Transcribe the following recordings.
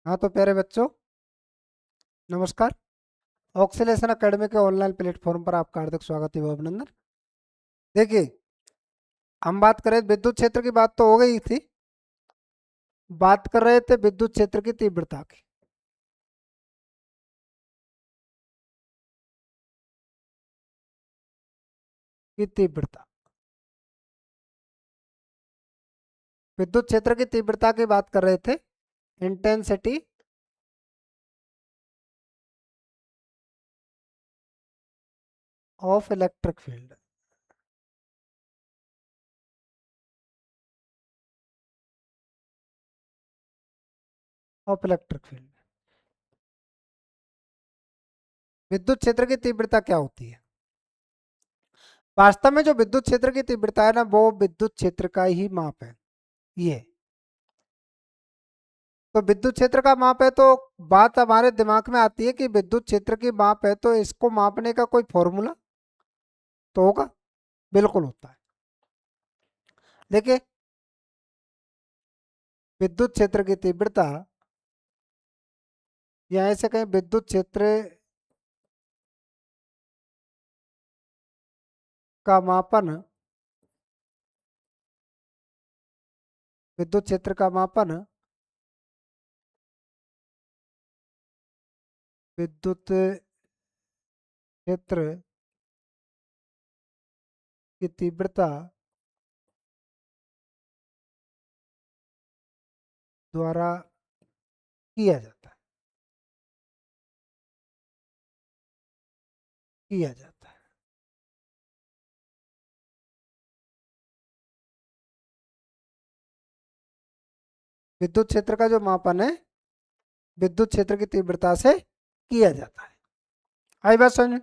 हाँ तो प्यारे बच्चों, नमस्कार। ऑक्सीलेशन एकेडमी के ऑनलाइन प्लेटफॉर्म पर आपका हार्दिक स्वागत है, अभिनंदन। देखिए, हम बात करें विद्युत क्षेत्र की, बात तो हो गई थी। बात कर रहे थे विद्युत क्षेत्र की तीव्रता की तीव्रता विद्युत क्षेत्र की तीव्रता की बात कर रहे थे। Intensity of electric field. Of electric field, विद्युत क्षेत्र की तीव्रता क्या होती है? वास्तव में जो विद्युत क्षेत्र की तीव्रता है ना, वो विद्युत क्षेत्र का ही माप है। ये तो विद्युत क्षेत्र का माप है, तो बात हमारे दिमाग में आती है कि विद्युत क्षेत्र की माप है, तो इसको मापने का कोई फॉर्मूला तो होगा। बिल्कुल होता है। देखिए, विद्युत क्षेत्र की तीव्रता, या ऐसे कहीं विद्युत क्षेत्र का मापन, विद्युत क्षेत्र का मापन विद्युत क्षेत्र की तीव्रता द्वारा किया जाता है। किया जाता है। विद्युत क्षेत्र का जो मापन है, विद्युत क्षेत्र की तीव्रता से किया जाता है। आई बात समझ में?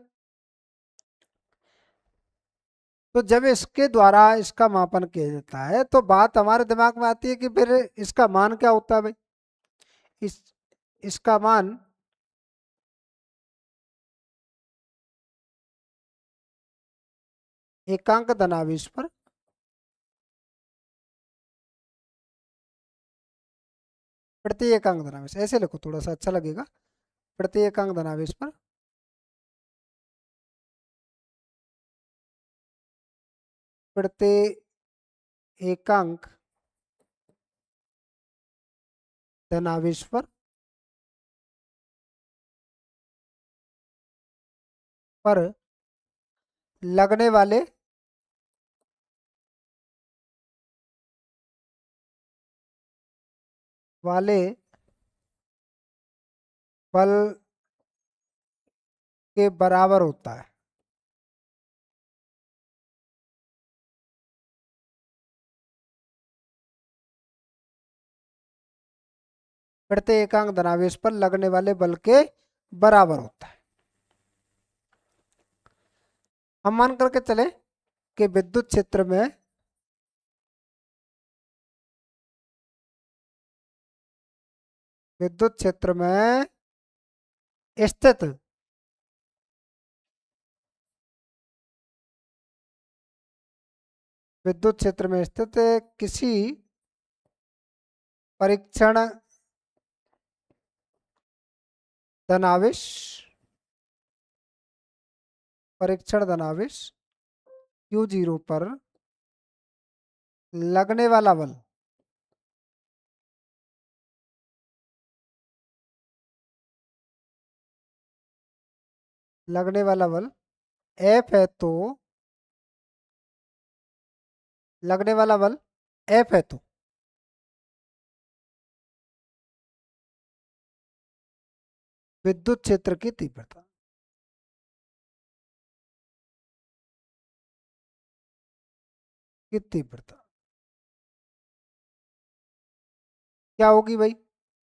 तो जब इसके द्वारा इसका मापन किया जाता है, तो बात हमारे दिमाग में आती है कि फिर इसका मान क्या होता है भाई। इस इसका मान एकांक धनावेश पर प्रति एकांक धनावेश, ऐसे लिखो थोड़ा सा अच्छा लगेगा। प्रति एकांक धनावेश पर प्रति एकांक धनावेश पर लगने वाले बल के बराबर होता है। प्रति एकांक धनावेश पर लगने वाले बल के बराबर होता है। हम मान करके चले कि विद्युत क्षेत्र में स्थित विद्युत क्षेत्र में स्थित किसी परीक्षण धनावेश परीक्षण धनावेश Q0 पर लगने वाला बल लगने वाला बल F है, तो लगने वाला बल F है, तो विद्युत क्षेत्र की तीव्रता क्या होगी भाई?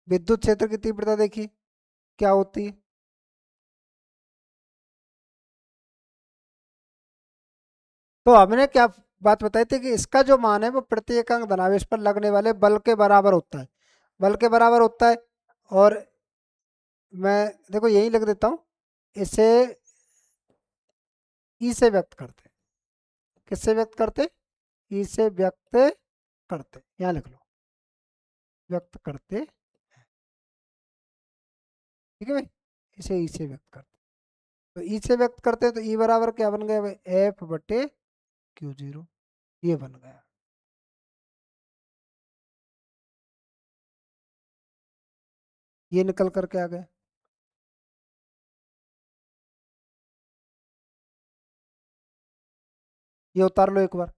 विद्युत क्षेत्र की तीव्रता देखिए क्या होती है। तो हमने क्या बात बताई थी कि इसका जो मान है वो प्रति एकांक धनावेश पर लगने वाले बल के बराबर होता है। बल के बराबर होता है। और मैं देखो यही लिख देता हूँ, इसे ई से व्यक्त करते। किससे व्यक्त करते? ई से व्यक्त करते, यहाँ लिख लो, व्यक्त करते। ठीक है भाई, इसे ई से व्यक्त करते हैं। तो ई से व्यक्त करते हैं तो ई बराबर क्या बन गया भाई, एफ बटे क्यू जीरो, ये बन गया। ये निकल करके आ गया। ये उतार लो एक बार।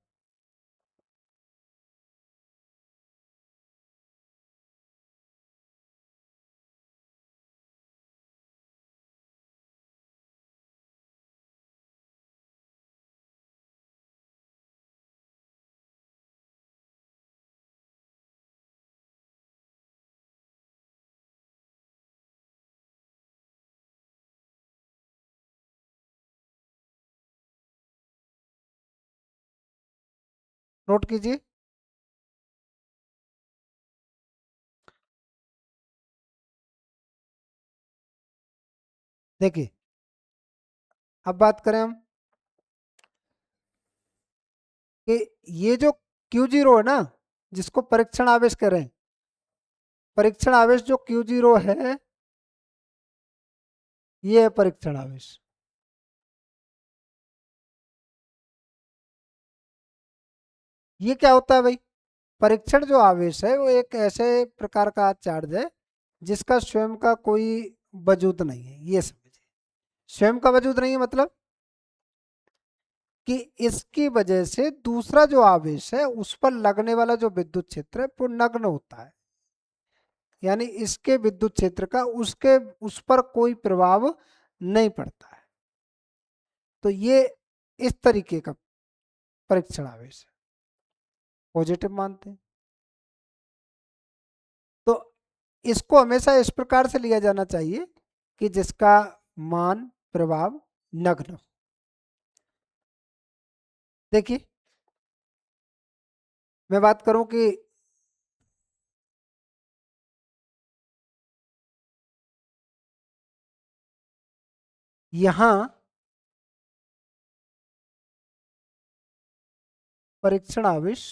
नोट कीजिए। देखिए, अब बात करें हम कि ये जो क्यू जीरो है ना, जिसको परीक्षण आवेश करें, परीक्षण आवेश जो क्यू जीरो है, ये है परीक्षण आवेश। ये क्या होता है भाई, परीक्षण जो आवेश है वो एक ऐसे प्रकार का चार्ज है जिसका स्वयं का कोई वजूद नहीं है, ये समझिए। स्वयं का वजूद नहीं है मतलब कि इसकी वजह से दूसरा जो आवेश है उस पर लगने वाला जो विद्युत क्षेत्र है वो नग्न होता है, यानी इसके विद्युत क्षेत्र का उसके उस पर कोई प्रभाव नहीं पड़ता है। तो ये इस तरीके का परीक्षण आवेश है, पॉजिटिव मानते हैं। तो इसको हमेशा इस प्रकार से लिया जाना चाहिए कि जिसका मान प्रभाव नग्न हो। देखिए, मैं बात करूं कि यहां परीक्षण आवेश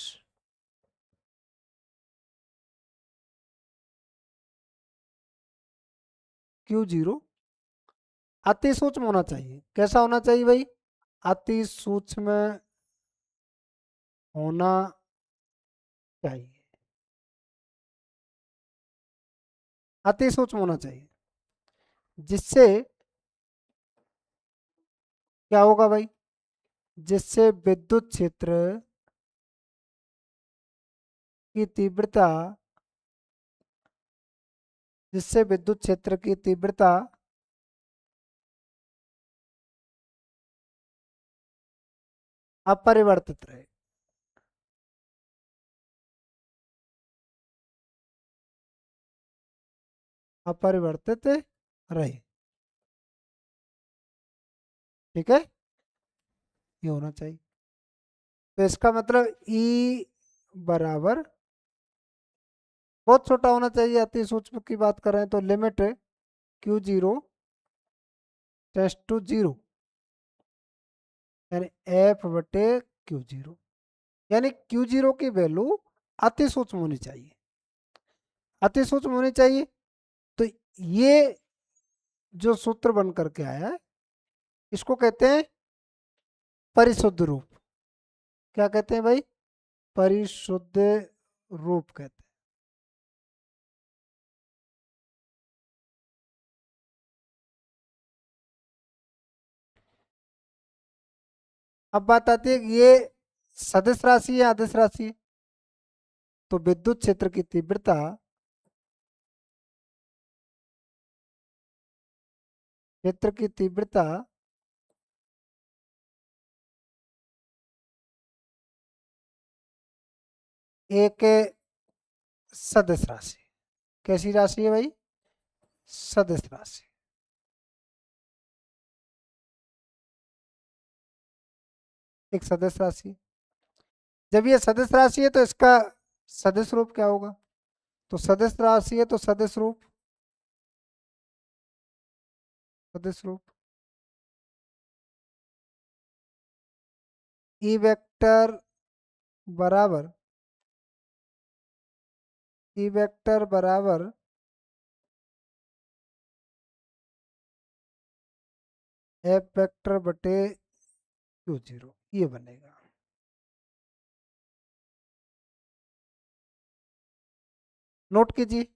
क्यू जीरो अति सूक्ष्म होना चाहिए। कैसा होना चाहिए भाई, अति सूक्ष्म होना चाहिए, अति सूक्ष्म होना चाहिए। जिससे क्या होगा भाई, जिससे विद्युत क्षेत्र की तीव्रता, जिससे विद्युत क्षेत्र की तीव्रता अपरिवर्तित रहे। अपरिवर्तित रहे, ठीक है, ये होना चाहिए। तो इसका मतलब ई बराबर बहुत छोटा होना चाहिए। अति सूक्ष्म की बात करें तो limit q zero tends to zero, यानी एफ बटे क्यू जीरो, यानी क्यू जीरो की वैल्यू अति सूक्ष्म होनी चाहिए, अति सूक्ष्म होनी चाहिए। तो ये जो सूत्र बन करके आया है इसको कहते हैं परिशुद्ध रूप। क्या कहते हैं भाई, परिशुद्ध रूप कहते हैं। अब बात आती है कि ये सदिश राशि है अदिश राशि है। तो विद्युत क्षेत्र की तीव्रता, क्षेत्र की तीव्रता एक सदिश राशि। कैसी राशि है भाई, सदिश राशि। एक सदिश राशि है। जब ये सदिश राशि है तो इसका सदिश रूप क्या होगा, तो सदिश राशि है तो सदिश रूप, सदिश रूप ई वेक्टर बराबर, ई वेक्टर बराबर एफ वेक्टर बटे क्यू जीरो, ये बनेगा। नोट कीजिए।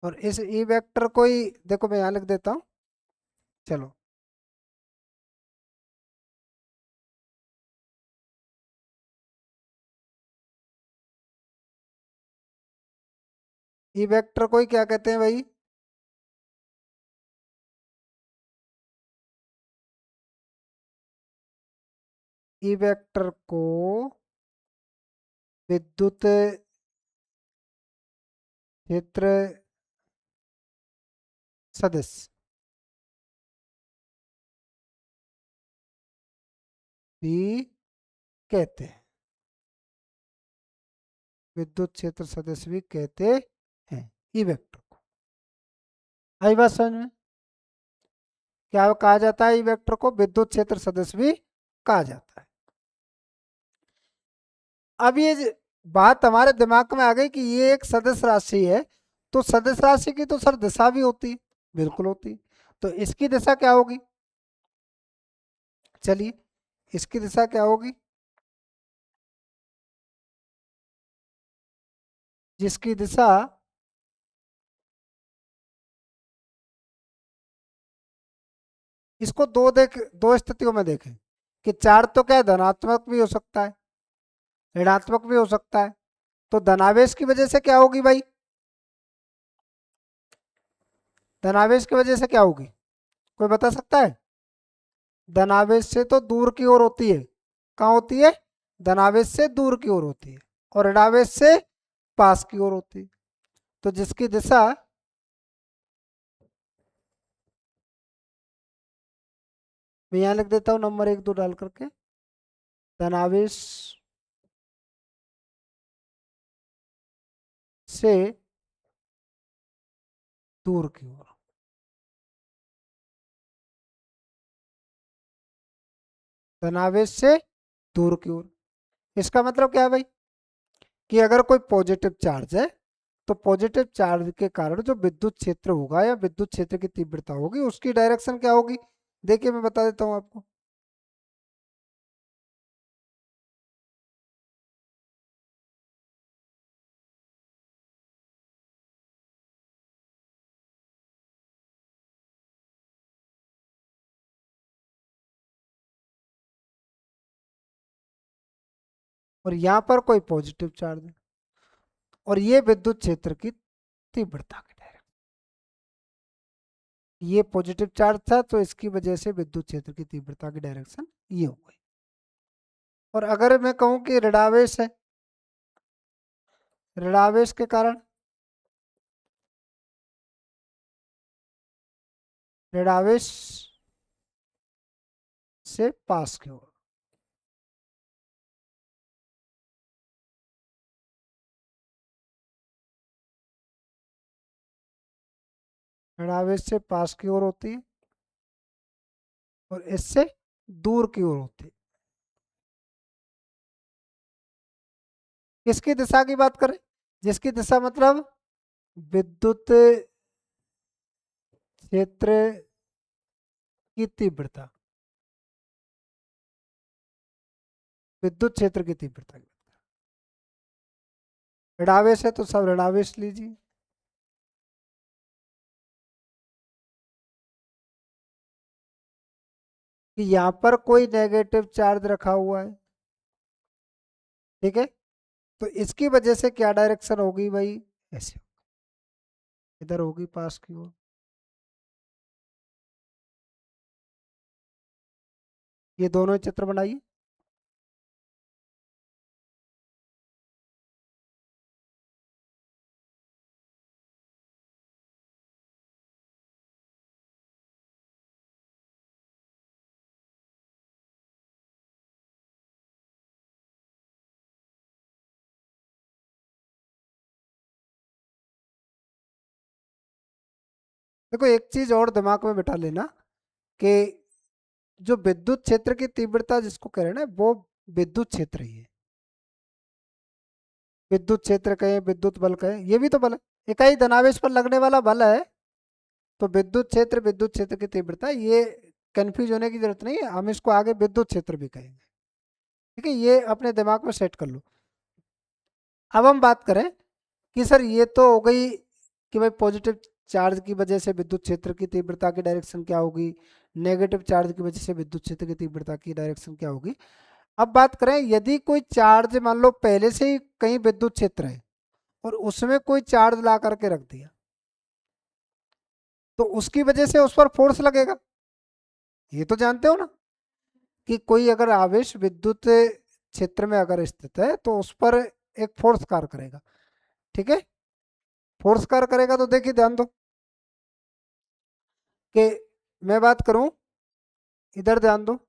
और इस ई वेक्टर को ही देखो, मैं यहाँ लिख देता हूँ। चलो, ई वेक्टर को ही क्या कहते हैं भाई? ई वेक्टर को विद्युत क्षेत्र सदिश भी कहते हैं, विद्युत क्षेत्र सदिश भी कहते हैं ई वेक्टर को। आई बात समझ में? क्या कहा जाता है? ई वेक्टर को विद्युत क्षेत्र सदिश भी कहा जाता है। अब ये बात हमारे दिमाग में आ गई कि ये एक सदिश राशि है, तो सदिश राशि की तो सर दिशा भी होती है। बिल्कुल होती है। तो इसकी दिशा क्या होगी? चलिए, इसकी दिशा क्या होगी? जिसकी दिशा, इसको दो स्थितियों में देखें कि चार्ज तो क्या है, धनात्मक भी हो सकता है, ऋणात्मक भी हो सकता है। तो धनावेश की वजह से क्या होगी भाई? धनावेश की वजह से क्या होगी? कोई बता सकता है? धनावेश से तो दूर की ओर होती है। कहाँ होती है? धनावेश से दूर की ओर होती है। और ऋणावेश से पास की ओर होती है। तो जिसकी दिशा, मैं यहाँ लिख देता हूँ नंबर 1 2 डाल करके, धनावेश से दूर की ओर, धनावेश से दूर की ओर। इसका मतलब क्या है भाई? कि अगर कोई पॉजिटिव चार्ज है, तो पॉजिटिव चार्ज के कारण जो विद्युत क्षेत्र होगा या विद्युत क्षेत्र की तीव्रता होगी, उसकी डायरेक्शन क्या होगी? देखिए, मैं बता देता हूँ आपको। और यहाँ पर कोई पॉजिटिव चार्ज है, और ये विद्युत क्षेत्र की तीव्रता की डायरेक्शन, ये पॉजिटिव चार्ज था, तो इसकी वजह से विद्युत क्षेत्र की तीव्रता की डायरेक्शन ये हो गई। और अगर मैं कहूं कि ऋणावेश है, ऋणावेश के कारण, ऋणावेश से पास की ओर, ऋणावेश से पास की ओर होती है, और इससे दूर की ओर होती है। किसकी दिशा की बात करें? जिसकी दिशा मतलब विद्युत क्षेत्र की तीव्रता, विद्युत क्षेत्र की तीव्रता की। ऋणावेश है तो सब ऋणावेश लीजिए। कि यहाँ पर कोई नेगेटिव चार्ज रखा हुआ है, ठीक है, तो इसकी वजह से क्या डायरेक्शन होगी भाई? ऐसे इधर होगी, पास की ओर। ये दोनों चित्र बनाइए। देखो एक चीज और दिमाग में बिठा लेना कि जो विद्युत क्षेत्र की तीव्रता जिसको कह रहे हैं ना, वो विद्युत क्षेत्र ही है। विद्युत क्षेत्र कहें, विद्युत बल कहें, ये भी तो बल है। इकाई धनावेश पर लगने वाला बल है। तो विद्युत क्षेत्र, विद्युत क्षेत्र की तीव्रता, ये कंफ्यूज होने की जरूरत नहीं है, हम इसको आगे विद्युत क्षेत्र भी कहेंगे। ठीक है, ये अपने दिमाग में सेट कर लो। अब हम बात करें कि सर ये तो हो गई कि भाई पॉजिटिव चार्ज की वजह से विद्युत क्षेत्र की तीव्रता की डायरेक्शन क्या होगी, नेगेटिव चार्ज की वजह से विद्युत क्षेत्र की तीव्रता की डायरेक्शन क्या होगी। अब बात करें यदि कोई चार्ज मान लो पहले से ही कहीं विद्युत क्षेत्र है और उसमें कोई चार्ज ला करके रख दिया, तो उसकी वजह से उस पर फोर्स लगेगा। ये तो जानते हो ना कि कोई अगर आवेश विद्युत क्षेत्र में अगर स्थित है तो उस पर एक फोर्स कार्य करेगा। ठीक है, फोर्स कार्य करेगा तो देखिए ध्यान दो कि मैं बात करूं, इधर ध्यान दो।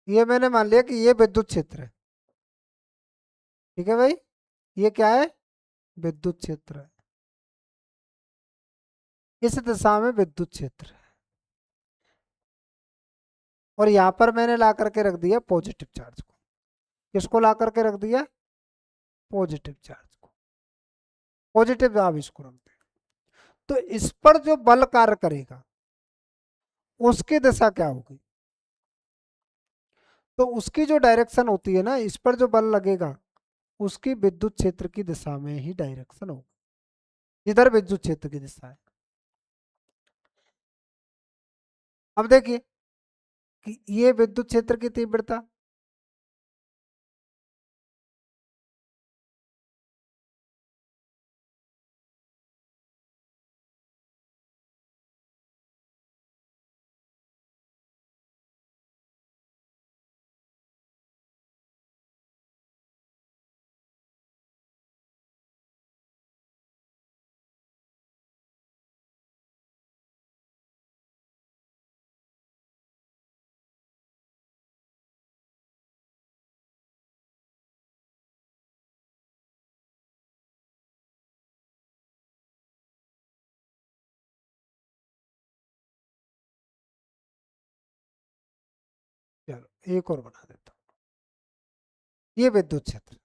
ये मैंने मान लिया कि ये विद्युत क्षेत्र है। ठीक है भाई, ये क्या है, विद्युत क्षेत्र है। इस दिशा में विद्युत क्षेत्र है और यहां पर मैंने ला करके रख दिया पॉजिटिव चार्ज को। किसको ला करके रख दिया, पॉजिटिव चार्ज को, पॉजिटिव आवेश को रख दिया। तो इस पर जो बल कार्य करेगा उसकी दिशा क्या होगी, तो उसकी जो डायरेक्शन होती है ना, इस पर जो बल लगेगा उसकी विद्युत क्षेत्र की दिशा में ही डायरेक्शन होगी, इधर विद्युत क्षेत्र की दिशा है। अब देखिए कि ये विद्युत क्षेत्र की तीव्रता, चलो एक और बना देता हूं, ये विद्युत क्षेत्र,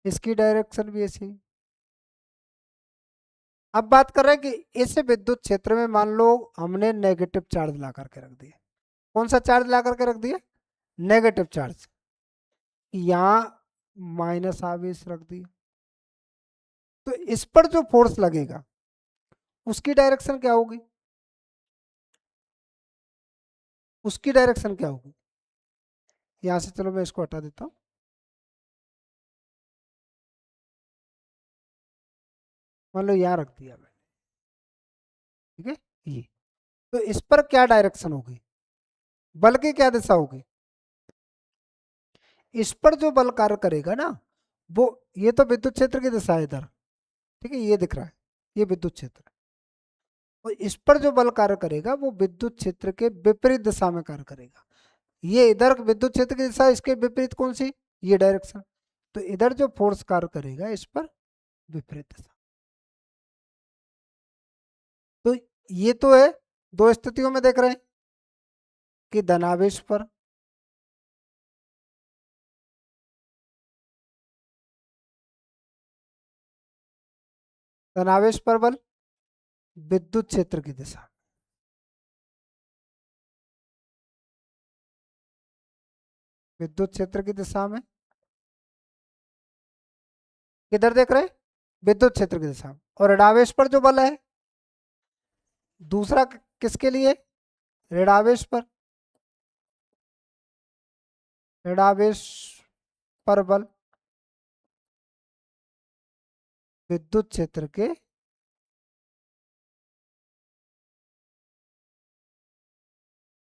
इसकी डायरेक्शन भी ऐसी। अब बात कर रहे हैं कि इस विद्युत क्षेत्र में मान लो हमने नेगेटिव चार्ज ला करके रख दिया। कौन सा चार्ज ला करके रख दिया, नेगेटिव चार्ज। यहाँ माइनस आवेश रख दिया, तो इस पर जो फोर्स लगेगा उसकी डायरेक्शन क्या होगी, उसकी डायरेक्शन क्या होगी। यहां से चलो मैं इसको हटा देता हूं। मान लो यहां रख दिया मैंने। ठीक है, ये तो इस पर क्या डायरेक्शन होगी, बल की क्या दिशा होगी। इस पर जो बल कार्य करेगा ना, वो, ये तो विद्युत क्षेत्र की दिशा है इधर। ठीक है, ये दिख रहा है, ये विद्युत क्षेत्र है। और इस पर जो बल कार्य करेगा वो विद्युत क्षेत्र के विपरीत दिशा में कार्य करेगा। ये इधर विद्युत क्षेत्र की दिशा, इसके विपरीत कौन सी, ये डायरेक्शन। तो इधर जो फोर्स कार्य करेगा इस पर विपरीत दिशा। तो ये तो है, दो स्थितियों में देख रहे हैं कि धनावेश पर, धनावेश पर बल विद्युत क्षेत्र की दिशा, विद्युत क्षेत्र की दिशा में, किधर देख रहे हैं, विद्युत क्षेत्र की दिशा में। और ऋणावेश पर जो बल है दूसरा किसके लिए, ऋणावेश पर, ऋणावेश पर बल विद्युत क्षेत्र के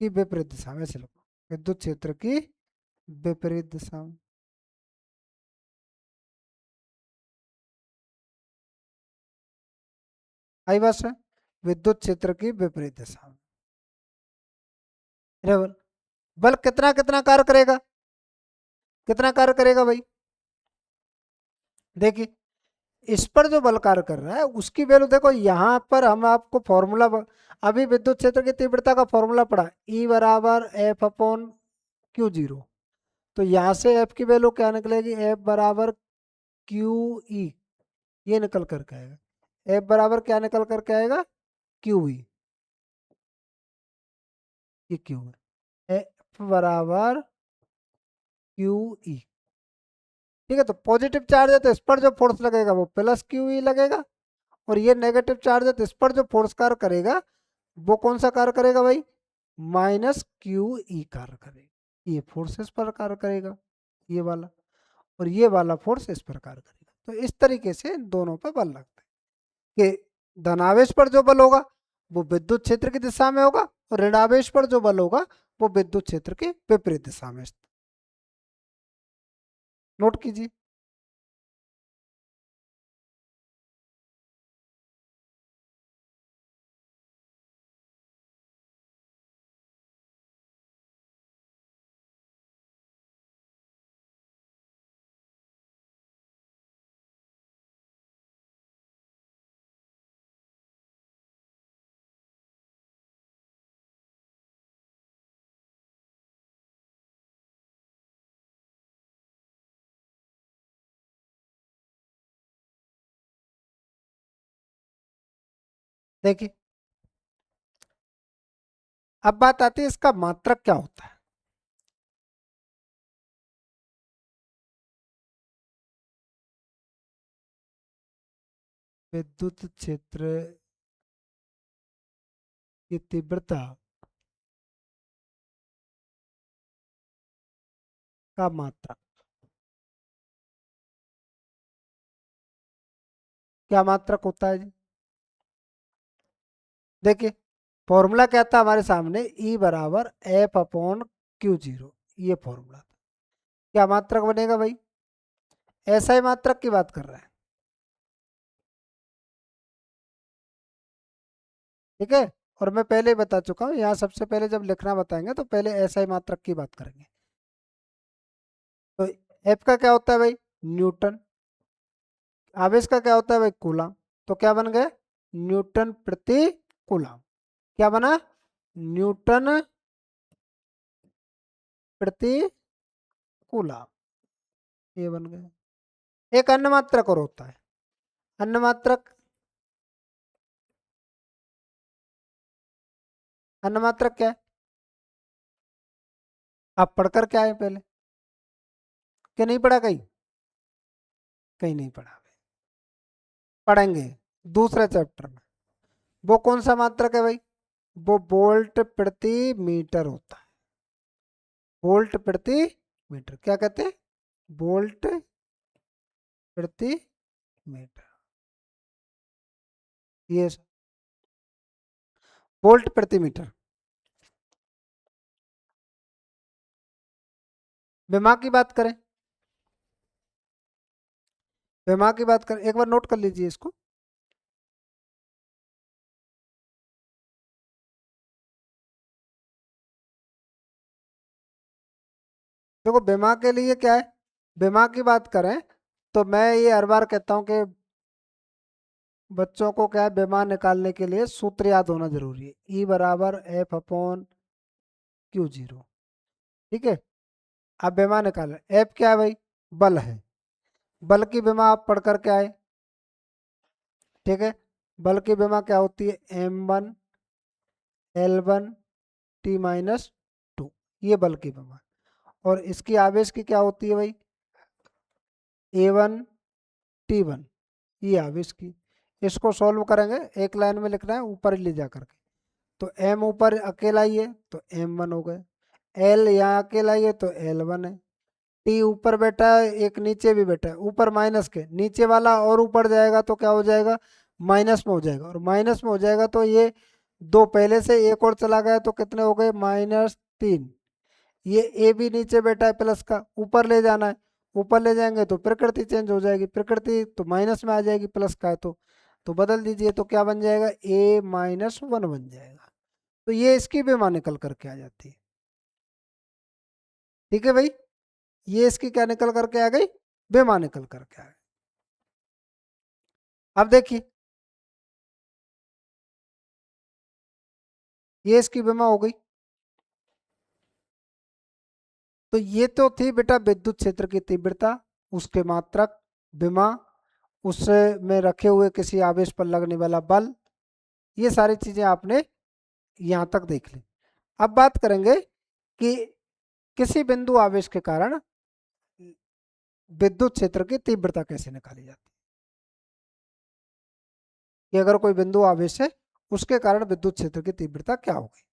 की विपरीत दिशा में, ऐसे लिखो, विद्युत क्षेत्र की विपरीत दिशा में। आई बात है, विद्युत क्षेत्र की विपरीत दिशा में। अरे बल, बल कितना कितना कार्य करेगा, कितना कार्य करेगा भाई? देखिए, इस पर जो बल कार्य कर रहा है उसकी वैल्यू देखो, यहां पर हम आपको फॉर्मूला, अभी विद्युत क्षेत्र की तीव्रता का फॉर्मूला पढ़ा, ई बराबर एफ अपॉन क्यू जीरो। तो यहां से एफ की वैल्यू क्या निकलेगी, एफ बराबर क्यू ई, ये निकल करके आएगा। एफ बराबर क्या निकल करके आएगा, क्यू ई, ये क्यू है, एफ बराबर क्यू ई। ठीक है, तो पॉजिटिव चार्ज है तो इस पर जो फोर्स लगेगा वो प्लस क्यू ई लगेगा, और ये नेगेटिव चार्ज है तो इस पर जो फोर्स कार्य करेगा वो कौन सा कार्य करेगा भाई, माइनस क्यू ई कार्य करेगा। ये फोर्स इस पर कार्य करेगा, ये वाला, और ये वाला फोर्स इस पर कार्य करेगा। तो इस तरीके से इन दोनों पर बल लगता है कि धनावेश पर जो बल होगा वो विद्युत क्षेत्र की दिशा में होगा, और ऋणावेश पर जो बल होगा वो विद्युत क्षेत्र के विपरीत दिशा में। नोट कीजिए। देखिए, अब बात आती है इसका मात्रक क्या होता है। विद्युत क्षेत्र की तीव्रता का मात्रक, क्या मात्रक होता है जी? देखिए, फॉर्मूला क्या था हमारे सामने, ई बराबर एफ अपॉन क्यू जीरो, ये फॉर्मूला था। क्या मात्रक बनेगा भाई, ऐसा ही मात्रक की बात कर रहा है। ठीक है, और मैं पहले ही बता चुका हूँ, यहाँ सबसे पहले जब लिखना बताएंगे तो पहले ऐसा ही मात्रक की बात करेंगे। तो एफ का क्या होता है भाई, न्यूटन। आवेश का क्या होता है भाई, कूलम। तो क्या बन गए, न्यूटन प्रति कूलम। क्या बना, न्यूटन प्रति कूलम, ये बन गए। एक अन्य मात्रक और होता है, अन्य मात्रक, अन्य मात्रक क्या है, आप पढ़कर क्या है पहले, क्या नहीं पढ़ा कहीं, कहीं नहीं पढ़ा, पढ़ेंगे दूसरे चैप्टर में। वो कौन सा मात्रक है भाई, वो वोल्ट प्रति मीटर होता है। वोल्ट प्रति मीटर, क्या कहते हैं, वोल्ट प्रति मीटर, ये वोल्ट प्रति मीटर। विमा की बात करें, विमा की बात करें, एक बार नोट कर लीजिए इसको। देखो, विमा के लिए क्या है, विमा की बात करें तो मैं ये हर बार कहता हूँ कि बच्चों को क्या है, विमा निकालने के लिए सूत्र याद होना जरूरी है, ई बराबर एफ अपॉन क्यू जीरो। ठीक है, अब विमा निकालें, एफ क्या है भाई, बल है, बल की विमा आप पढ़ कर के आए। ठीक है, बल की विमा क्या होती है, M one L one T minus two, ये बल की विमा। और इसकी आवेश की क्या होती है भाई, ए वन टी वन, ये आवेश की। इसको सॉल्व करेंगे, एक लाइन में लिखना है ऊपर ले जा करके। तो एम ऊपर अकेला ही है तो एम वन हो गए, एल यहाँ अकेला ही है तो एल वन है, टी ऊपर बैठा है, एक नीचे भी बैठा है, ऊपर माइनस के, नीचे वाला और ऊपर जाएगा तो क्या हो जाएगा, माइनस में हो जाएगा, और माइनस में हो जाएगा तो ये दो पहले से एक और चला गया तो कितने हो गए, -3। ये ए भी नीचे बैठा है प्लस का, ऊपर ले जाना है, ऊपर ले जाएंगे तो प्रकृति चेंज हो जाएगी, प्रकृति तो माइनस में आ जाएगी, प्लस का है तो बदल दीजिए, तो क्या बन जाएगा, A-1 बन जाएगा। तो ये इसकी बेमा निकल करके आ जाती है। ठीक है भाई, ये इसकी क्या निकल करके आ गई, बेमा निकल करके आ गई। अब देखिए, ये इसकी बेमा हो गई। तो ये तो थी बेटा विद्युत क्षेत्र की तीव्रता, उसके मात्रक, विमा, उससे में रखे हुए किसी आवेश पर लगने वाला बल, ये सारी चीजें आपने यहां तक देख ली। अब बात करेंगे कि किसी बिंदु आवेश के कारण विद्युत क्षेत्र की तीव्रता कैसे निकाली जाती है, कि अगर कोई बिंदु आवेश है उसके कारण विद्युत क्षेत्र की तीव्रता क्या होगी।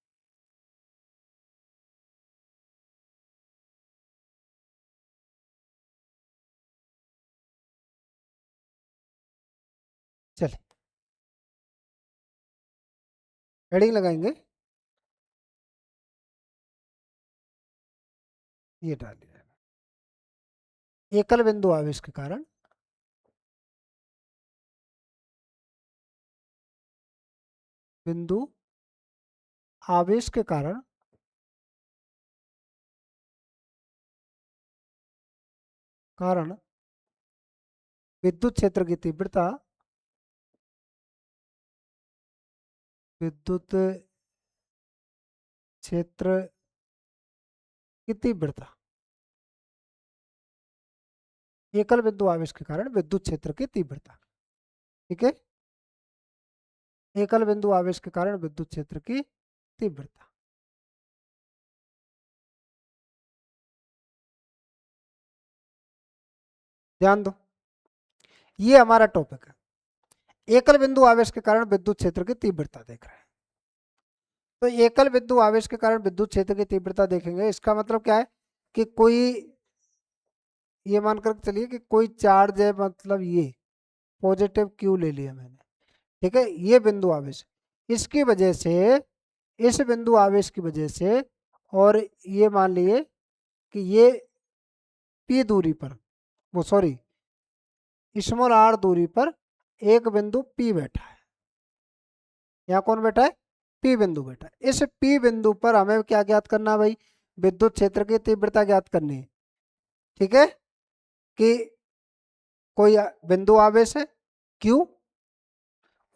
चलिए हेडिंग लगाएंगे, ये डाल दिया, एकल बिंदु आवेश के कारण बिंदु आवेश के कारण विद्युत क्षेत्र की तीव्रता, विद्युत क्षेत्र की तीव्रता, एकल बिंदु आवेश के कारण विद्युत क्षेत्र की तीव्रता। ठीक है, एकल बिंदु आवेश के कारण विद्युत क्षेत्र की तीव्रता। ध्यान दो, ये हमारा टॉपिक है, एकल बिंदु आवेश के कारण विद्युत क्षेत्र की तीव्रता देख रहे हैं। तो एकल बिंदु आवेश के कारण विद्युत क्षेत्र की तीव्रता देखेंगे, इसका मतलब क्या है कि कोई, ये मानकर चलिए कि कोई चार्ज है, मतलब ये पॉजिटिव क्यू ले लिया मैंने, ठीक है, ये बिंदु आवेश, इसकी वजह से, इस बिंदु आवेश की वजह से, और ये मान लिए कि ये पी दूरी पर, वो सॉरी स्मॉल आर दूरी पर एक बिंदु पी बैठा है। यहाँ कौन बैठा है, पी बिंदु बैठा है। इस पी बिंदु पर हमें क्या ज्ञात करना है भाई, विद्युत क्षेत्र की तीव्रता ज्ञात करनी है। ठीक है, कि कोई बिंदु आवेश है क्यू,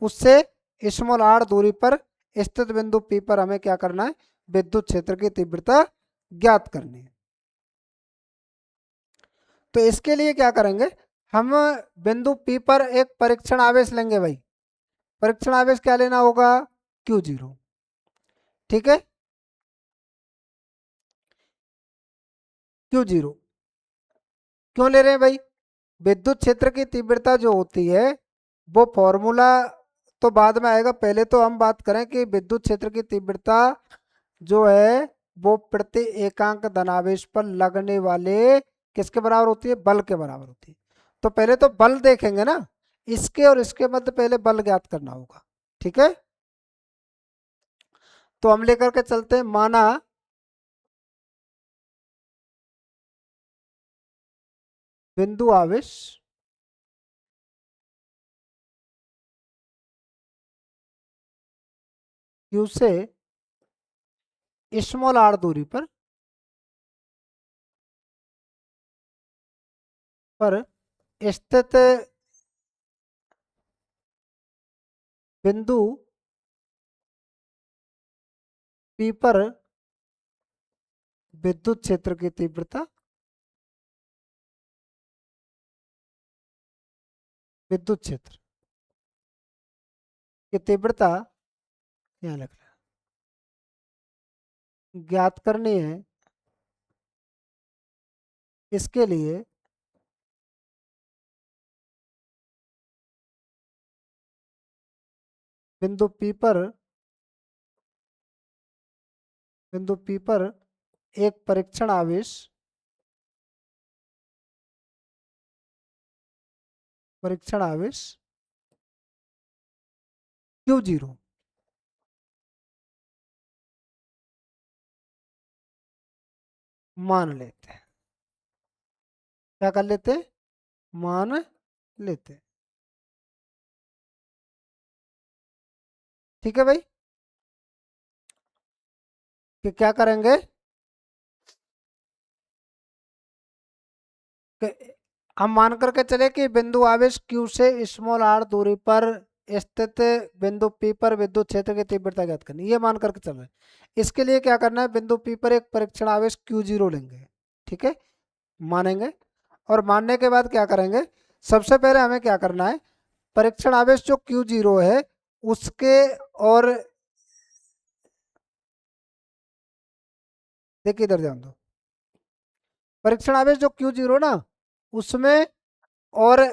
उससे स्मॉल आर दूरी पर स्थित बिंदु पी पर हमें क्या करना है, विद्युत क्षेत्र की तीव्रता ज्ञात करनी है। तो इसके लिए क्या करेंगे, हम बिंदु पी पर एक परीक्षण आवेश लेंगे भाई, परीक्षण आवेश क्या लेना होगा, Q0। ठीक है, Q0 क्यों ले रहे हैं भाई, विद्युत क्षेत्र की तीव्रता जो होती है वो फॉर्मूला तो बाद में आएगा, पहले तो हम बात करें कि विद्युत क्षेत्र की तीव्रता जो है वो प्रति एकांक धनावेश पर लगने वाले किसके बराबर होती है, बल के बराबर होती है। तो पहले तो बल देखेंगे ना, इसके और इसके मध्य पहले बल ज्ञात करना होगा। ठीक है, तो हम लेकर के चलते हैं, माना बिंदु आवेश Q से स्मॉल आर दूरी पर स्थित बिंदु P पर विद्युत क्षेत्र की तीव्रता, विद्युत क्षेत्र की तीव्रता यहाँ लिख रहा है, ज्ञात करनी है। इसके लिए बिंदु P पर, बिंदु P पर एक परीक्षण आवेश परीक्षण आवेश Q0 मान लेते हैं। क्या कर लेते हैं? मान लेते हैं। ठीक है भाई, कि क्या करेंगे कि हम मान करके चले कि बिंदु आवेश Q से स्मॉल r दूरी पर स्थित बिंदु P पर विद्युत क्षेत्र की तीव्रता ज्ञात करनी, ये मान करके चल रहे हैं। इसके लिए क्या करना है, बिंदु P पर एक परीक्षण आवेश Q0 लेंगे। ठीक है, मानेंगे। और मानने के बाद क्या करेंगे, सबसे पहले हमें क्या करना है, परीक्षण आवेश जो Q0 है उसके, और देखिए इधर ध्यान दो, परीक्षण आवेश जो Q0 ना उसमें, और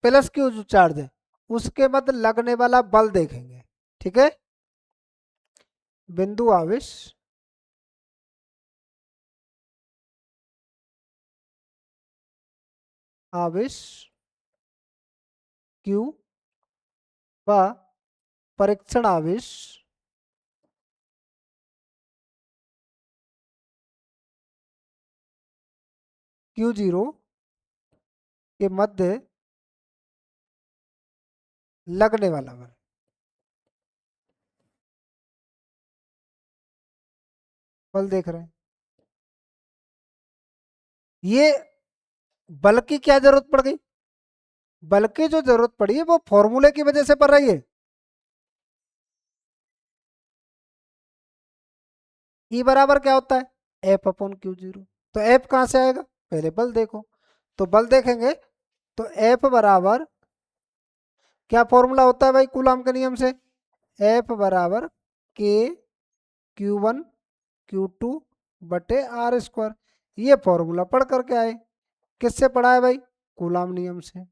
प्लस Q जो चार्ज है उसके मध्य लगने वाला बल देखेंगे। ठीक है, बिंदु आवेश आवेश Q व परीक्षण आवेश Q0 के मध्य लगने वाला बल। बल देख रहे हैं, ये बल की क्या जरूरत पड़ गई, बल की जो जरूरत पड़ी है वो फॉर्मूले की वजह से पड़ रही है। ई बराबर क्या होता है, एफ अपॉन Q0। तो एफ कहां से आएगा, पहले बल देखो, तो बल देखेंगे तो एफ बराबर क्या फॉर्मूला होता है भाई कूलॉम के नियम से, एफ बराबर के Q1 Q2 बटे आर स्क्वायर। ये फॉर्मूला पढ़ करके आए, किससे पढ़ा है भाई, कूलॉम नियम से।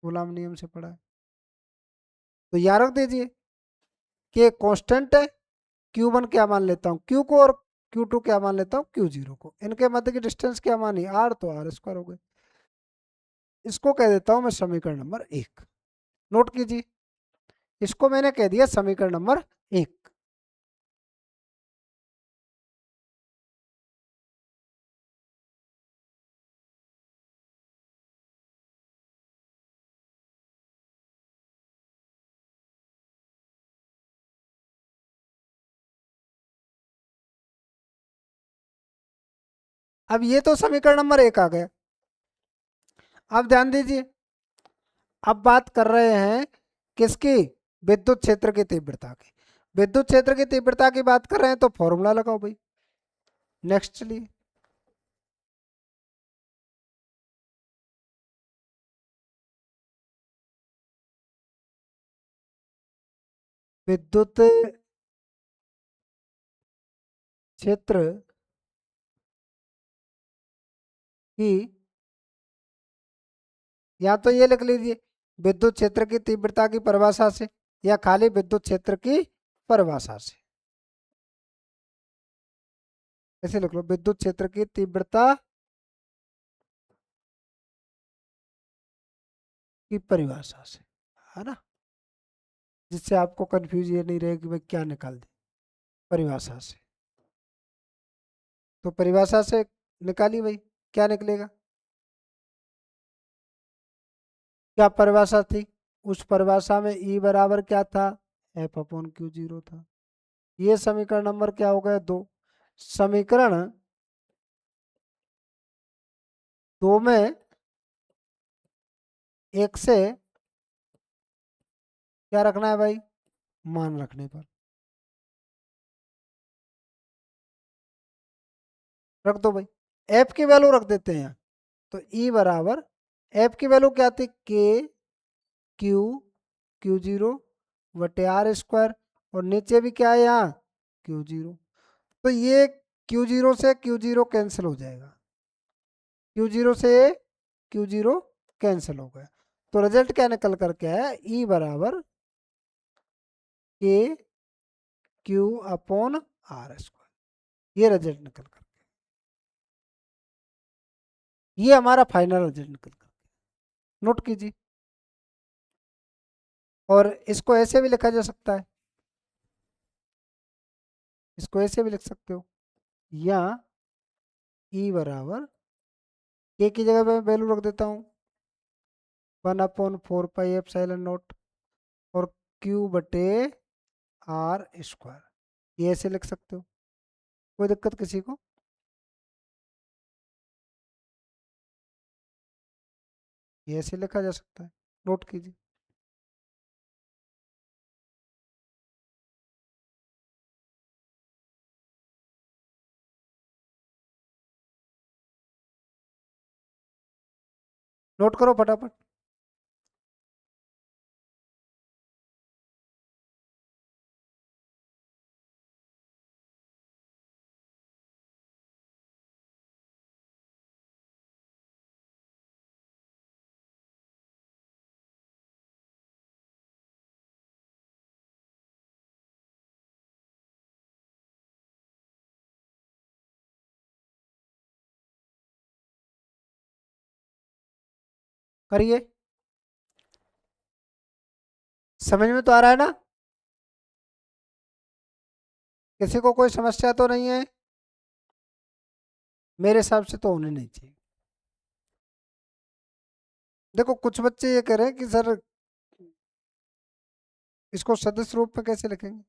कूलॉम नियम से पढ़ा है, तो याद रख दीजिए कि कांस्टेंट है, Q1 क्या मान लेता हूँ Q को, और Q2 क्या मान लेता हूँ Q0 को। इनके मध्य की डिस्टेंस क्या मानी, आर, तो आर स्क्वायर हो गई। इसको कह देता हूं मैं समीकरण नंबर 1, नोट कीजिए, इसको मैंने कह दिया समीकरण नंबर 1। अब ये तो समीकरण नंबर 1 आ गया। अब ध्यान दीजिए, अब बात कर रहे हैं किसकी, विद्युत क्षेत्र की तीव्रता की। विद्युत क्षेत्र की तीव्रता की बात कर रहे हैं तो फॉर्मूला लगाओ भाई। नेक्स्ट चलिए, विद्युत क्षेत्र की, या तो ये लिख लीजिए विद्युत क्षेत्र की तीव्रता की परिभाषा से, या खाली विद्युत क्षेत्र की परिभाषा से, ऐसे लिख लो, विद्युत क्षेत्र की तीव्रता की परिभाषा से, है ना, जिससे आपको कंफ्यूज ये नहीं रहे कि भाई क्या निकाल दे, परिभाषा से। तो परिभाषा से निकाली भाई, क्या निकलेगा, क्या परिभाषा थी, उस परिभाषा में ई बराबर क्या था, एफ अपॉन Q0 था। ये समीकरण नंबर क्या हो गया, 2। समीकरण 2 में एक से क्या रखना है भाई, मान रखने पर रख दो भाई, एफ की वैल्यू रख देते हैं यहाँ। तो ई बराबर, एफ की वैल्यू क्या थी, के क्यू Q0 बटे आर स्क्वायर, और नीचे भी क्या है यहाँ Q0। तो ये Q0 से Q0 कैंसिल हो जाएगा, Q0 से Q0 कैंसिल हो गया। तो रिजल्ट क्या निकल करके आया, ई बराबर के क्यू अपॉन आर स्क्वायर, ये रिजल्ट निकल कर। ये हमारा फाइनल रिजल्ट निकल कर, नोट कीजिए। और इसको ऐसे भी लिखा जा सकता है, इसको ऐसे भी लिख सकते हो, या ई बराबर के की जगह पे वैल्यू रख देता हूँ 1/4 पाई एप्सिलॉन नॉट, और क्यू बटे आर स्क्वायर, ये ऐसे लिख सकते हो। कोई दिक्कत किसी को? ये ऐसे लिखा जा सकता है, नोट कीजिए। नोट करो फटाफट। करिए, समझ में तो आ रहा है ना? किसी को कोई समस्या तो नहीं है? मेरे हिसाब से तो होने नहीं चाहिए। देखो कुछ बच्चे ये कह रहे हैं कि सर इसको सदिश रूप में कैसे लिखेंगे,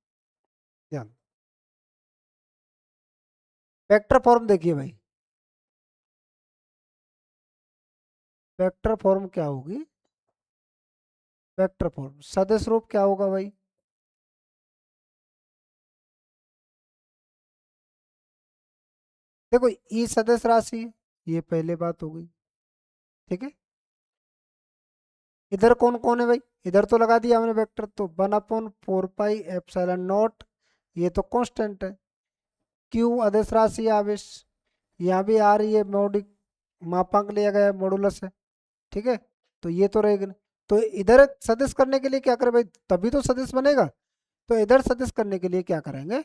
ध्यान। वेक्टर फॉर्म देखिए भाई, वेक्टर फॉर्म क्या होगी, वेक्टर फॉर्म सदिश रूप क्या होगा भाई? देखो ई सदिश राशि है, ये पहले बात हो गई, ठीक है। इधर कौन कौन है भाई? इधर तो लगा दिया हमने वेक्टर, तो 1/4 पाई एप्सिलॉन नॉट, ये तो कांस्टेंट है। क्यू अदिश राशि आवेश, यहाँ भी आ रही है मौलिक मापांक लिया गया है, मॉडुलस है, ठीक है। तो ये तो रहेगा नहीं। तो इधर सदिश करने के लिए क्या करें भाई, तभी तो सदिश बनेगा। तो इधर सदिश करने के लिए क्या करेंगे,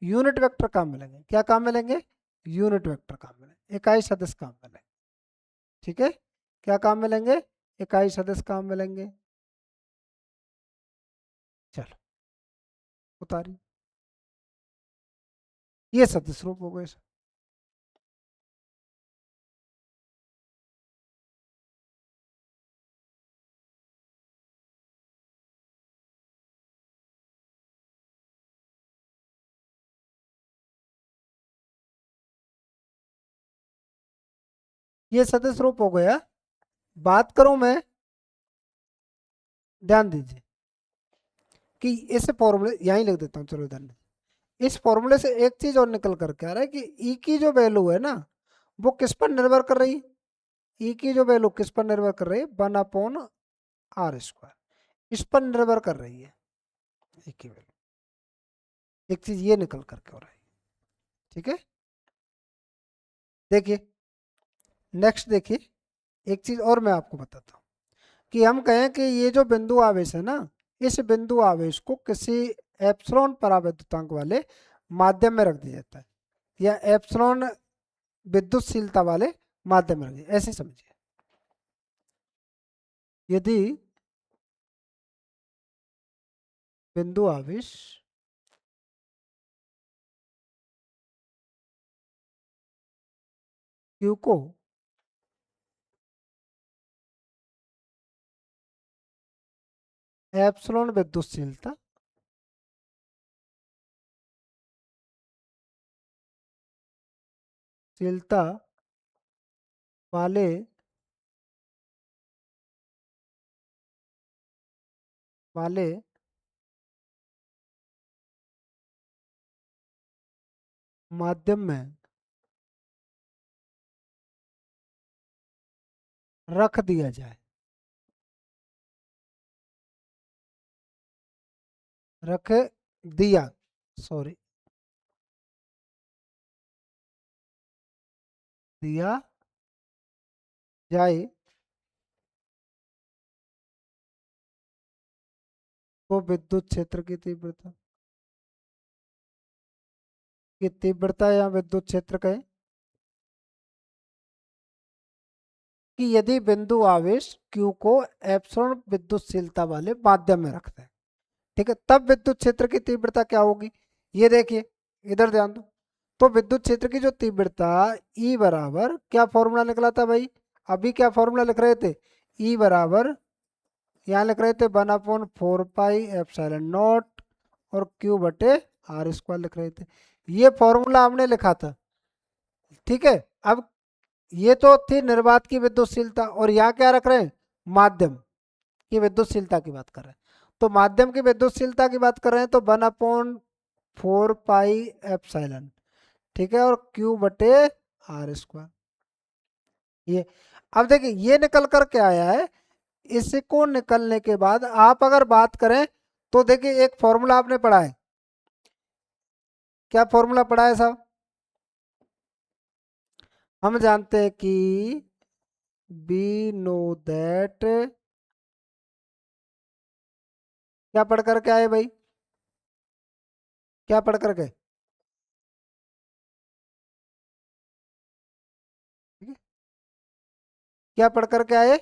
यूनिट वेक्टर काम मिलेंगे। क्या काम मिलेंगे? यूनिट वेक्टर काम मिलेंगे, इकाई सदिश काम मिलेंगे, ठीक है। क्या काम मिलेंगे? इकाई सदिश काम मिलेंगे। चलो उतारी, ये सदिश रूप हो गए। ये सदिश रूप हो गया। बात करूं मैं, ध्यान दीजिए कि इस फॉर्मूले यहीं लिख देता हूँ, चलो ध्यान दीजिए। इस फॉर्मूले से एक चीज और निकल करके आ रहा है कि ई की जो वैल्यू है ना, वो किस पर निर्भर कर रही है? ई की जो वैल्यू किस पर निर्भर कर रही है? 1/r², इस पर निर्भर कर रही है ई की वैल्यू। एक चीज ये निकल करके हो रहा है, ठीक है। देखिए नेक्स्ट, देखिए एक चीज और मैं आपको बताता हूँ कि हम कहें कि ये जो बिंदु आवेश है ना, इस बिंदु आवेश को किसी एप्सिलॉन परावैद्युतांक वाले माध्यम में रख दिया जाता है, या एप्सिलॉन विद्युतशीलता वाले माध्यम में रख दिया, ऐसे समझिए। यदि बिंदु आवेश Q को एप्सिलॉन विद्युतशीलता शीलता वाले वाले माध्यम में रख दिया जाए, रख दिया, सॉरी, दिया जाए, तो विद्युत क्षेत्र की तीव्रता या विद्युत क्षेत्र कहें, कि यदि बिंदु आवेश Q को एप्सिलॉन विद्युतशीलता वाले माध्यम में रखते हैं, ठीक है, तब विद्युत क्षेत्र की तीव्रता क्या होगी। ये देखिए, इधर ध्यान दो। तो विद्युत क्षेत्र की जो तीव्रता E बराबर क्या फॉर्मूला निकला था भाई, अभी क्या फॉर्मूला लिख रहे थे, E बराबर यहाँ लिख रहे थे 1/4 पाई एप्सिलॉन नॉट और Q बटे आर स्क्वायर लिख रहे थे। ये फॉर्मूला हमने लिखा था, ठीक है। अब ये तो थी निर्वात की विद्युतशीलता, और यहाँ क्या रख रहे हैं, माध्यम की विद्युतशीलता की बात कर रहे हैं। तो माध्यम की विद्युतशीलता की बात कर रहे हैं तो 1/4 पाई एप्सिलॉन, ठीक है, और Q बटे आर स्क्वायर। ये अब देखिए ये निकल कर के आया है। इसको निकलने के बाद आप अगर बात करें तो देखिए एक फॉर्मूला आपने पढ़ा है, क्या फॉर्मूला पढ़ा है साहब, हम जानते हैं कि बी नो दैट, क्या पढ़ करके आए भाई, क्या पढ़ करके, ठीक है, क्या पढ़ करके आए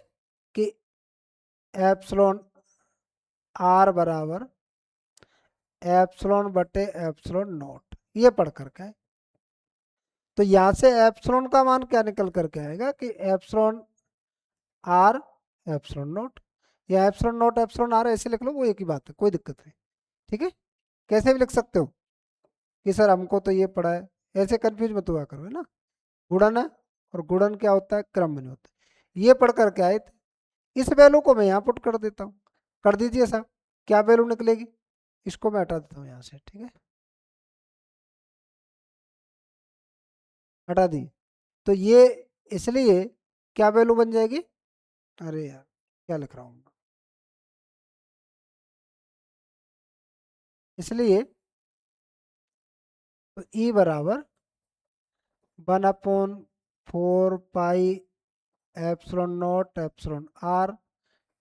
कि एप्सिलॉन आर बराबर एप्सिलॉन बटे एप्सिलॉन नॉट, ये पढ़ करके आए। तो यहां से एप्सिलॉन का मान क्या निकल करके आएगा कि एप्सिलॉन आर एप्सिलॉन नॉट, या एप्सिलॉन नॉट एप्सिलॉन आर ऐसे लिख लो, वो एक ही बात है, कोई दिक्कत नहीं, ठीक है। कैसे भी लिख सकते हो कि सर हमको तो ये पढ़ा है, ऐसे कंफ्यूज मत हुआ करो, है ना। गुणन है, और गुणन क्या होता है, क्रम में नहीं होता, ये पढ़ करके आए थे। इस वैल्यू को मैं यहाँ पुट कर देता हूँ, कर दीजिए साहब, क्या वैल्यू निकलेगी, इसको मैं हटा देता हूँ यहाँ से, ठीक है, हटा दी। तो ये इसलिए क्या वैल्यू बन जाएगी, अरे यार क्या लिख रहा हूँ, इसलिए तो ई बराबर 1/4 pi epsilon naught epsilon R,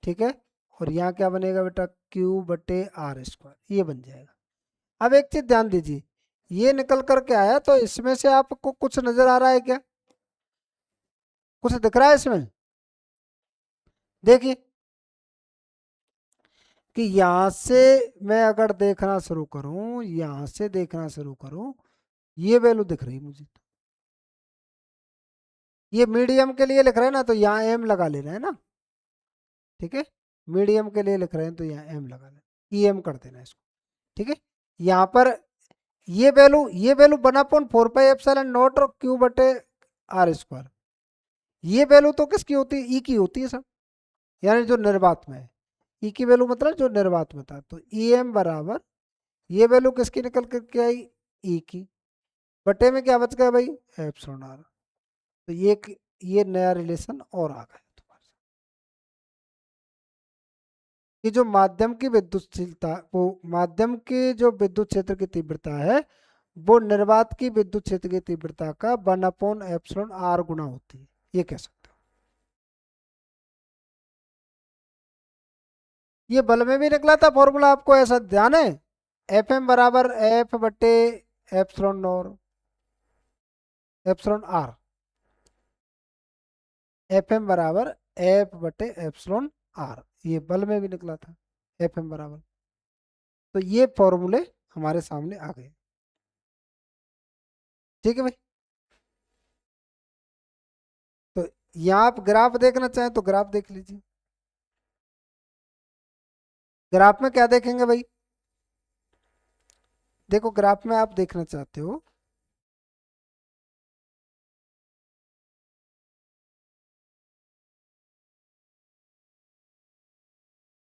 ठीक है, और यहाँ क्या बनेगा बेटा, Q बटे आर स्क्वायर, ये बन जाएगा। अब एक चीज ध्यान दीजिए, ये निकल करके आया तो इसमें से आपको कुछ नजर आ रहा है क्या, कुछ दिख रहा है इसमें, देखिए कि यहां से मैं अगर देखना शुरू करूं, यहां से देखना शुरू करूं, ये वैल्यू दिख रही मुझे तो। ये मीडियम के लिए लिख रहे हैं ना, तो यहाँ एम लगा लेना है ना, ठीक है, मीडियम के लिए लिख रहे हैं तो यहाँ एम लगा लेना, ई एम कर देना इसको, ठीक है। यहाँ पर ये वैल्यू 1/4 पाई एप्सिलॉन नॉट और Q बटे आर स्क्वायर, ये वैल्यू तो किसकी होती है, ई की होती है सर, यानी जो निर्वात में है। ई की वैल्यू मतलब जो निर्वात में था, तो ई एम बराबर ये वैल्यू किसकी निकल करके आई, ई की, बटे में क्या बच गया भाई, एप्सिलॉन आर। तो ये नया रिलेशन और आ गया तुम्हारे साथ। कि जो माध्यम की विद्युतशीलता, वो माध्यम के जो विद्युत क्षेत्र की तीव्रता है वो निर्वात की विद्युत क्षेत्र की तीव्रता का 1/एप्सिलॉन आर गुना होती है, ये कह सकते हो। ये बल में भी निकला था फॉर्मूला, आपको ऐसा ध्यान है, एफ एम बराबर एफ बटे epsilon naught epsilon R, F M बराबर एफ बटे एप्सिलॉन आर, ये बल में भी निकला था, एफ एम बराबर। तो ये फॉर्मूले हमारे सामने आ गए, ठीक है भाई। तो यहाँ आप ग्राफ देखना चाहें तो ग्राफ देख लीजिए, ग्राफ में क्या देखेंगे भाई, देखो ग्राफ में आप देखना चाहते हो,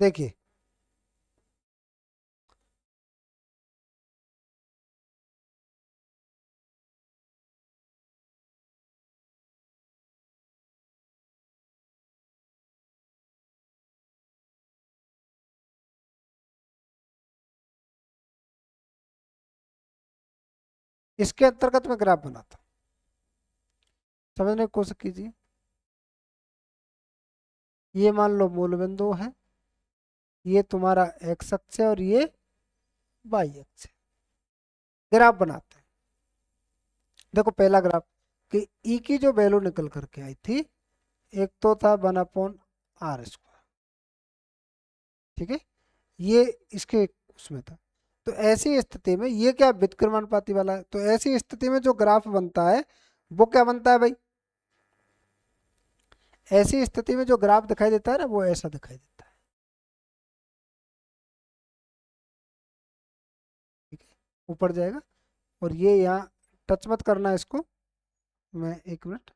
देखिए इसके अंतर्गत में ग्राफ बनाता हूं, समझने की कोशिश कीजिए। ये मान लो मूल बिंदु है, ये तुम्हारा एक्स अक्ष है और ये वाई अक्ष है, ग्राफ बनाते हैं। देखो पहला ग्राफ कि ई की जो वैल्यू निकल करके आई थी एक तो था 1/r², ठीक है, ये इसके उसमें था। तो ऐसी स्थिति में ये क्या व्युत्क्रमानुपाती वाला है, तो ऐसी स्थिति में जो ग्राफ बनता है वो क्या बनता है भाई, ऐसी स्थिति में जो ग्राफ दिखाई देता है ना वो ऐसा दिखाई देता है, ठीक है, ऊपर जाएगा। और ये यहाँ टच मत करना है इसको, मैं 1 मिनट,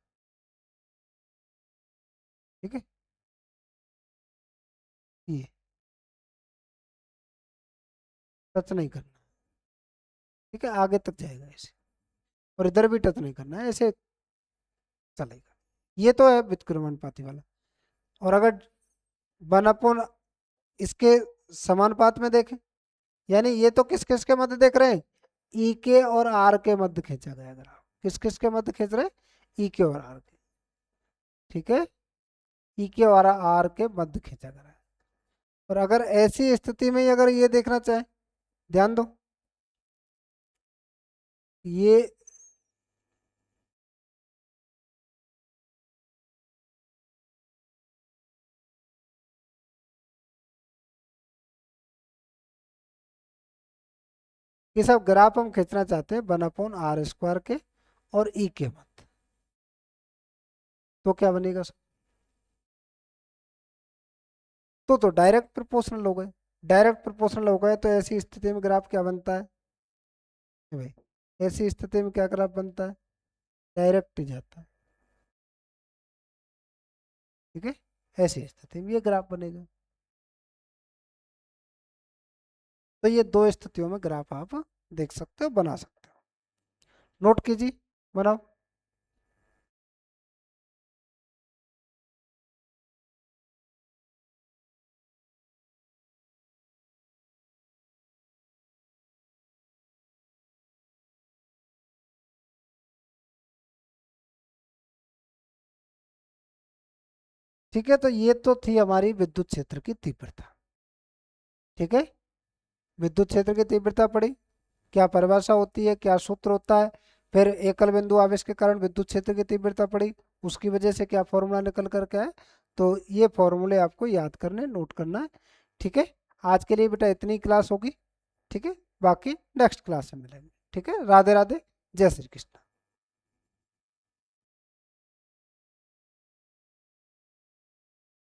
ठीक है, ये टच नहीं करना, ठीक है, आगे तक जाएगा ऐसे, और इधर भी टच नहीं करना है, ऐसे चलेगा। ये तो है व्युत्क्रमानुपाती वाला। और अगर 1/, इसके समानुपात में देखें, यानी ये तो किस किस के मध्य देख रहे हैं, ई के और आर के मध्य खींचा गया ग्राफ, किस किस के मध्य खींच रहे हैं, ई के और आर के, ठीक है, ई के और आर के मध्य खींचा गया है। और अगर ऐसी स्थिति में अगर ये देखना चाहे, ध्यान दो, ये ये सब ग्राफ हम खींचना चाहते हैं 1/r² के और ई के मध्य, तो क्या बनेगा सर, तो डायरेक्ट प्रोपोर्शनल हो गए, डायरेक्ट प्रोपोर्शनल हो गए, तो ऐसी स्थिति में ग्राफ क्या बनता है भाई, ऐसी स्थिति में क्या ग्राफ बनता है, डायरेक्ट ही जाता है, ठीक है, ऐसी स्थिति में ये ग्राफ बनेगा। तो ये दो स्थितियों में ग्राफ आप देख सकते हो, बना सकते हो, नोट कीजिए, बनाओ। ठीक है, तो ये तो थी हमारी विद्युत क्षेत्र की तीव्रता, ठीक है, विद्युत क्षेत्र की तीव्रता पड़ी, क्या परिभाषा होती है, क्या सूत्र होता है, फिर एकल बिंदु आवेश के कारण विद्युत क्षेत्र की तीव्रता पड़ी, उसकी वजह से क्या फॉर्मूला निकल कर के आए, तो ये फॉर्मूले आपको याद करने, नोट करना है, ठीक है। आज के लिए बेटा इतनी क्लास होगी, ठीक है, बाकी नेक्स्ट क्लास में मिलेंगे, ठीक है, राधे राधे, जय श्री कृष्ण।